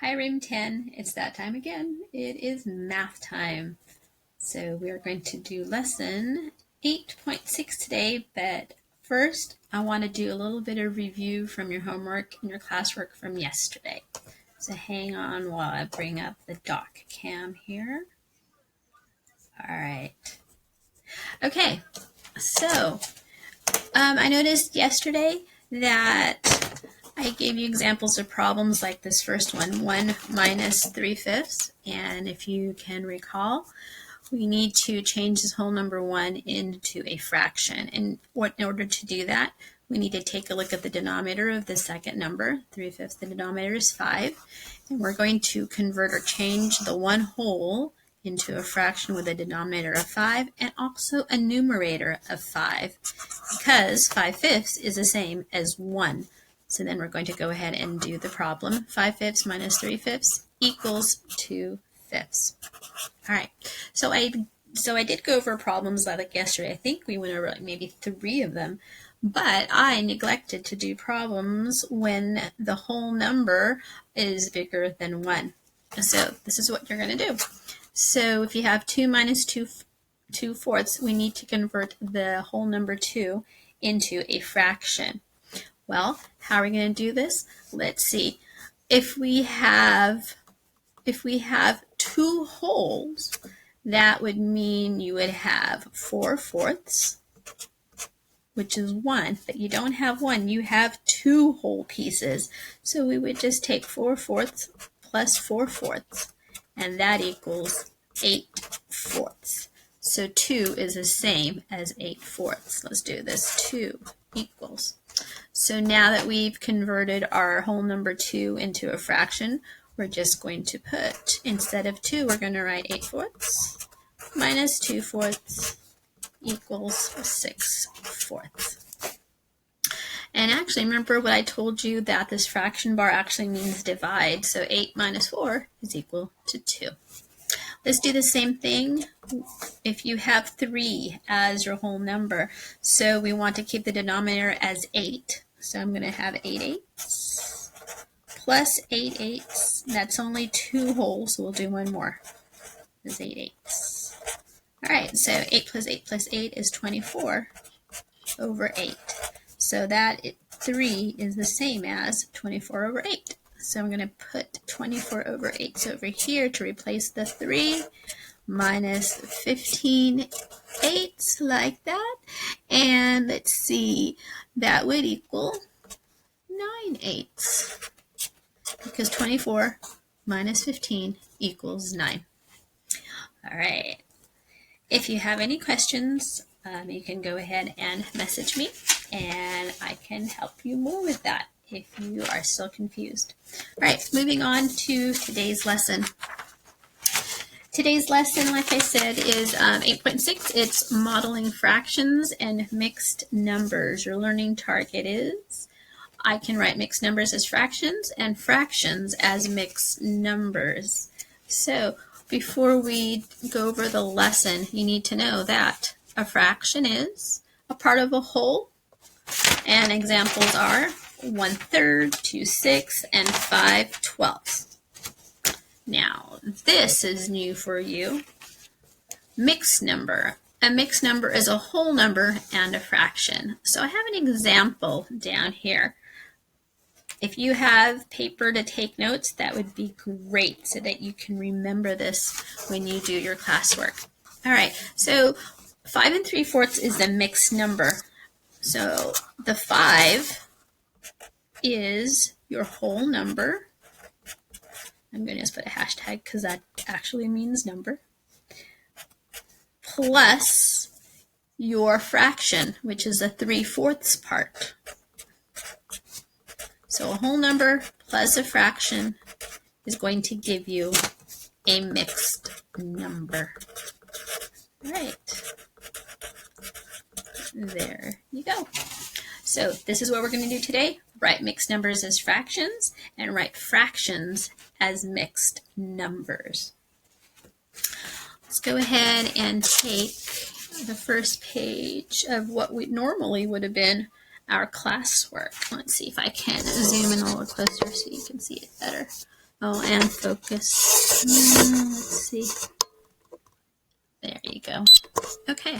Hi, Room 10. It's that time again. It is math time. So we are going to do lesson 8.6 today, but first I want to do a little bit of review from your homework and your classwork from yesterday. So hang on while I bring up the doc cam here. All right. Okay, so I noticed yesterday that I gave you examples of problems like this first one, 1 minus 3/5. And if you can recall, we need to change this whole number 1 into a fraction. And in order to do that, we need to take a look at the denominator of the second number, 3/5. The denominator is 5. And we're going to convert or change the 1 whole into a fraction with a denominator of 5 and also a numerator of 5, because 5/5 is the same as 1. So then we're going to go ahead and do the problem. 5/5 minus 3/5 equals 2/5. All right, so I did go over problems like yesterday. I think we went over like maybe 3 of them, but I neglected to do problems when the whole number is bigger than 1. So this is what you're going to do. So if you have 2 minus 2/4, we need to convert the whole number 2 into a fraction. Well, how are we going to do this? Let's see. If we have 2 wholes, that would mean you would have 4/4, which is 1, but you don't have 1, you have 2 whole pieces. So we would just take 4/4 plus 4/4, and that equals 8/4. So 2 is the same as 8/4. Let's do this. 2 equals. So now that we've converted our whole number 2 into a fraction, we're just going to put, instead of 2, we're going to write 8/4 minus 2/4 equals 6/4. And actually, remember what I told you, that this fraction bar actually means divide. So 8 minus 4 is equal to 2. Let's do the same thing if you have 3 as your whole number. So we want to keep the denominator as 8. So I'm going to have 8/8 plus 8/8. That's only 2 wholes, so we'll do one more. That's 8/8. All right, so 8 plus 8 plus 8 is 24 over 8. So that 3 is the same as 24 over 8. So I'm going to put 24 over 8. So over here, to replace the 3, minus 15/8, like that. And let's see, that would equal 9/8, because 24 minus 15 equals 9. All right. If you have any questions, you can go ahead and message me, and I can help you more with that if you are still confused. All right, moving on to today's lesson. Today's lesson, like I said, is 8.6. It's modeling fractions and mixed numbers. Your learning target is, I can write mixed numbers as fractions and fractions as mixed numbers. So before we go over the lesson, you need to know that a fraction is a part of a whole, and examples are 1/3, 2/6, and 5/12. Now, this is new for you. Mixed number. A mixed number is a whole number and a fraction. So I have an example down here. If you have paper to take notes, that would be great so that you can remember this when you do your classwork. All right, so 5 3/4 is a mixed number. So the 5 is your whole number. I'm going to just put a hashtag because that actually means number, plus your fraction, which is a 3/4 part. So a whole number plus a fraction is going to give you a mixed number. All right. There you go. So this is what we're going to do today. Write mixed numbers as fractions and write fractions as mixed numbers. Let's go ahead and take the first page of what we normally would have been our classwork. Let's see if I can zoom in a little closer so you can see it better. Oh, and focus. Let's see. There you go. Okay.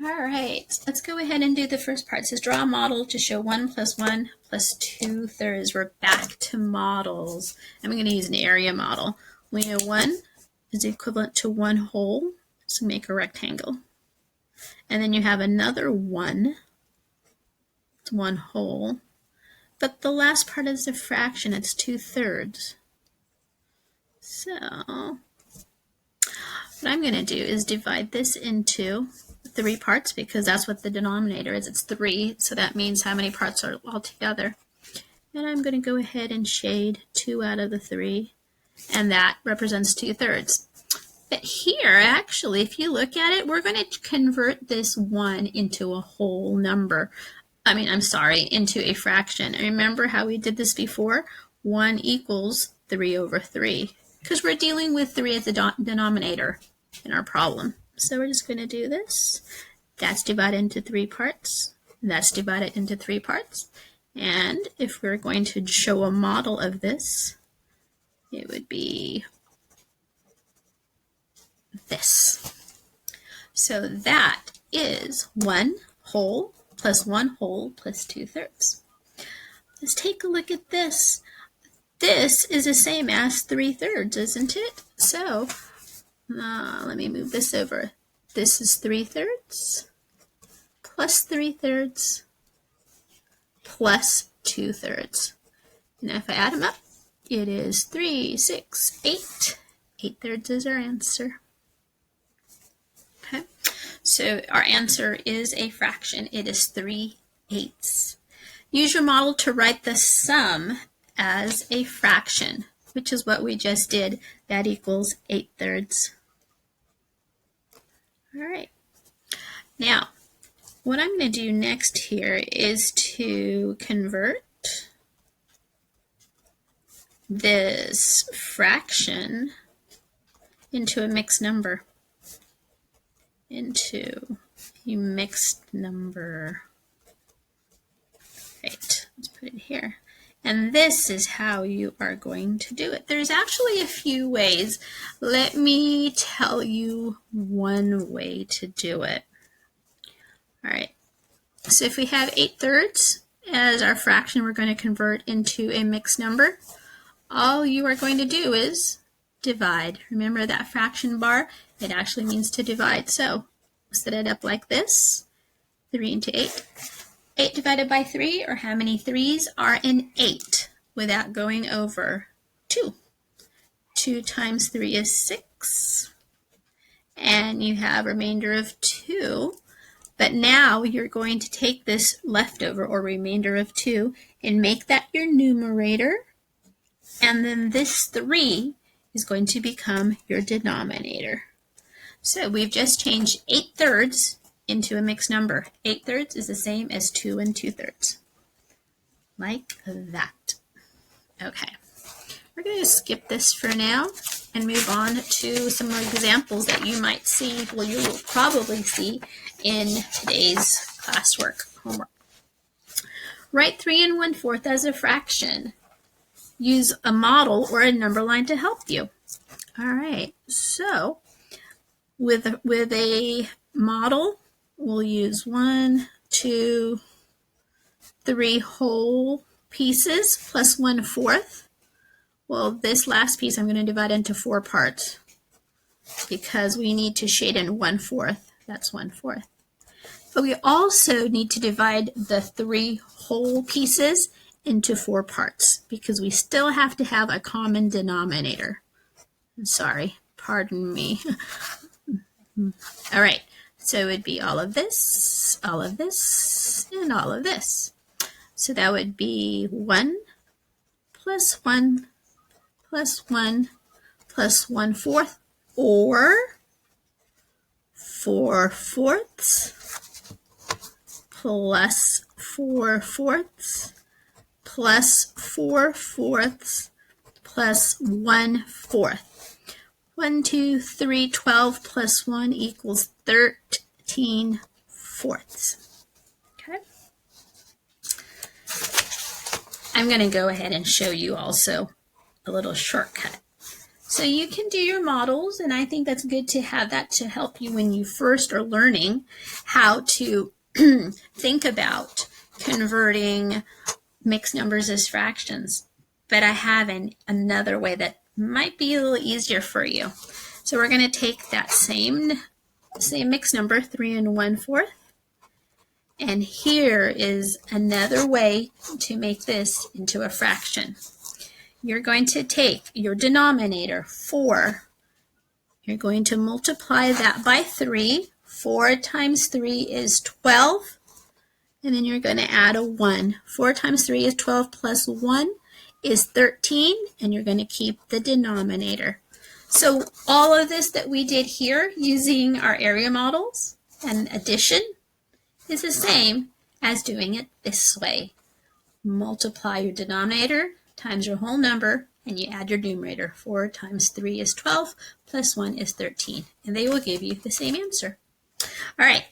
All right, let's go ahead and do the first part. It says draw a model to show 1 plus 1 plus 2/3. We're back to models. I'm going to use an area model. We know 1 is equivalent to 1 whole, so make a rectangle. And then you have another 1, it's 1 whole. But the last part is a fraction, it's 2/3. So what I'm going to do is divide this into 3 parts because that's what the denominator is. It's 3, so that means how many parts are all together. And I'm going to go ahead and shade 2 out of the 3, and that represents 2/3. But here, actually, if you look at it, we're going to convert this 1 into a whole number. Into a fraction. Remember how we did this before? 1 equals 3/3, because we're dealing with 3 as the denominator in our problem. So we're just going to do this. That's divided into 3 parts. That's divided into 3 parts. And if we're going to show a model of this, it would be this. So that is 1 whole plus 1 whole plus 2/3. Let's take a look at this. This is the same as 3/3, isn't it? So let me move this over. This is 3/3 plus 3/3 plus 2/3. And if I add them up, it is 3, 6, 8. 8/3 is our answer. Okay, so our answer is a fraction. It is 3/8. Use your model to write the sum as a fraction, which is what we just did. That equals 8/3. All right. Now, what I'm going to do next here is to convert this fraction into a mixed number. Right, let's put it here. And this is how you are going to do it. There's actually a few ways. Let me tell you one way to do it. All right, so if we have 8/3 as our fraction we're going to convert into a mixed number, all you are going to do is divide. Remember that fraction bar? It actually means to divide. So set it up like this, 3 into 8. 8 divided by 3, or how many 3s are in 8 without going over 2. 2 times 3 is 6. And you have a remainder of 2. But now you're going to take this leftover or remainder of 2 and make that your numerator. And then this 3 is going to become your denominator. So we've just changed 8/3 into a mixed number. 8/3 is the same as 2 2/3. Like that. Okay. We're going to skip this for now and move on to some more examples that you might see, well, you will probably see in today's classwork homework. Write 3 1/4 as a fraction. Use a model or a number line to help you. All right, so with a model, we'll use 1, 2, 3 whole pieces plus 1/4. Well, this last piece I'm going to divide into 4 parts because we need to shade in 1/4. That's 1/4. But we also need to divide the 3 whole pieces into 4 parts because we still have to have a common denominator. I'm sorry, pardon me. All right, so it would be all of this, and all of this. So that would be 1 plus 1 plus 1 plus 1/4, or 4/4 plus 4/4 plus 4/4 plus 1/4. 1, 2, 3, 12 plus 1 equals 13/4. Okay. I'm going to go ahead and show you also a little shortcut. So you can do your models, and I think that's good to have that to help you when you first are learning how to think about converting mixed numbers as fractions. But I have another way that might be a little easier for you. So we're going to take that same mixed number, 3 1/4, and here is another way to make this into a fraction. You're going to take your denominator, 4. You're going to multiply that by 3. 4 times 3 is 12. And then you're going to add a 1. 4 times 3 is 12 plus 1 is 13. And you're going to keep the denominator. So all of this that we did here using our area models and addition is the same as doing it this way. Multiply your denominator times your whole number, and you add your numerator. 4 times 3 is 12, plus 1 is 13, and they will give you the same answer. All right,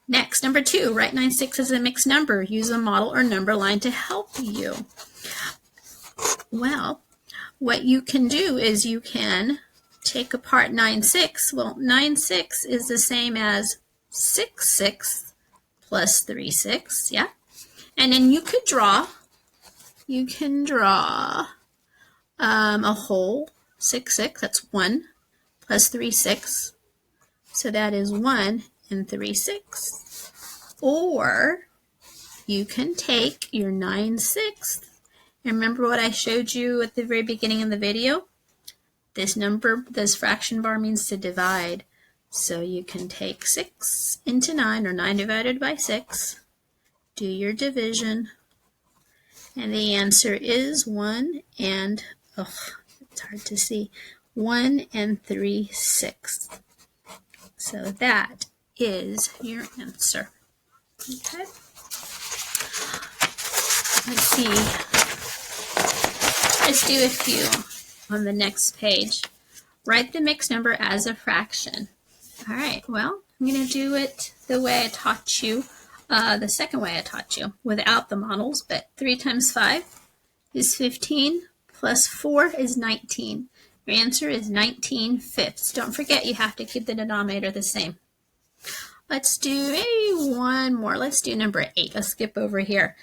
next, number 2, write 9/6 as a mixed number. Use a model or number line to help you. Well, what you can do is you can take apart 9/6. Well, 9/6 is the same as 6/6 plus 3/6, yeah? And then you can draw a whole 6/6, that's 1, plus 3/6, so that is 1 3/6. Or you can take your 9/6, and remember what I showed you at the very beginning of the video? This number, this fraction bar means to divide. So you can take 6 into 9, or 9 divided by 6, do your division, and the answer is 1 and, it's hard to see, 1 3/6. So that is your answer. Okay. Let's see. Let's do a few on the next page. Write the mixed number as a fraction. All right, well, I'm going to do it the way I taught you, the second way I taught you, without the models, but 3 times 5 is 15, plus 4 is 19. Your answer is 19/5. Don't forget you have to keep the denominator the same. Let's do maybe one more. Let's do number 8. Let's skip over here.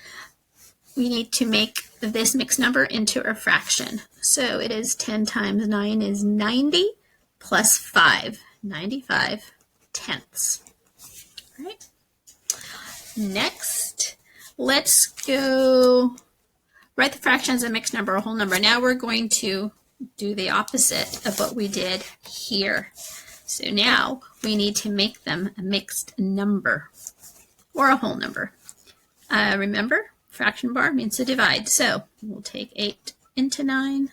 We need to make this mixed number into a fraction. So it is 10 times 9 is 90, plus 5, 95/10. All right. Next, let's go write the fraction as a mixed number, a whole number. Now we're going to do the opposite of what we did here. So now we need to make them a mixed number or a whole number. Remember, fraction bar means to divide. So we'll take 8 into 9,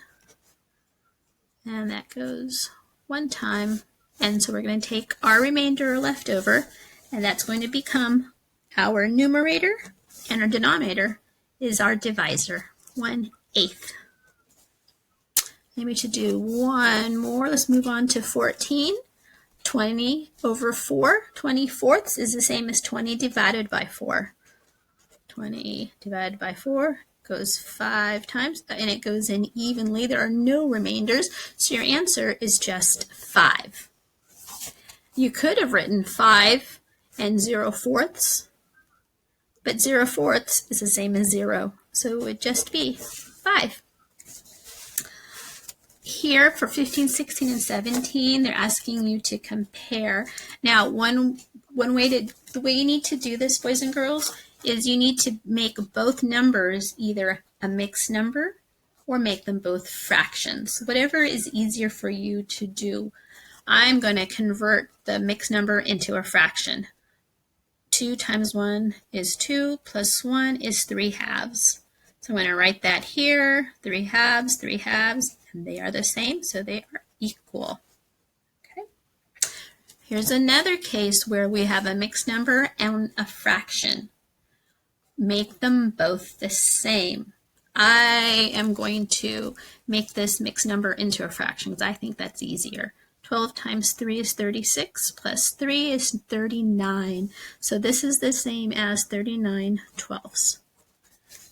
and that goes one time. And so we're going to take our remainder or leftover, and that's going to become our numerator, and our denominator is our divisor, 1/8. Maybe we should do one more. Let's move on to 14. 20 over 4. 20/4 is the same as 20 divided by 4. 20 divided by 4 goes 5 times, and it goes in evenly. There are no remainders, so your answer is just 5. You could have written 5 and 0/4, but 0/4 is the same as 0, so it would just be 5. Here for 15, 16, and 17, they're asking you to compare. Now, the way you need to do this, boys and girls, is you need to make both numbers either a mixed number or make them both fractions. Whatever is easier for you to do. I'm going to convert the mixed number into a fraction. 2 times 1 is 2, plus 1 is 3/2. So I'm going to write that here, 3/2, and they are the same, so they are equal. Okay. Here's another case where we have a mixed number and a fraction. Make them both the same. I am going to make this mixed number into a fraction because I think that's easier. 12 times 3 is 36, plus 3 is 39. So this is the same as 39/12.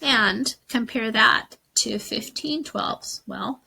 And compare that to 15 twelfths. Well,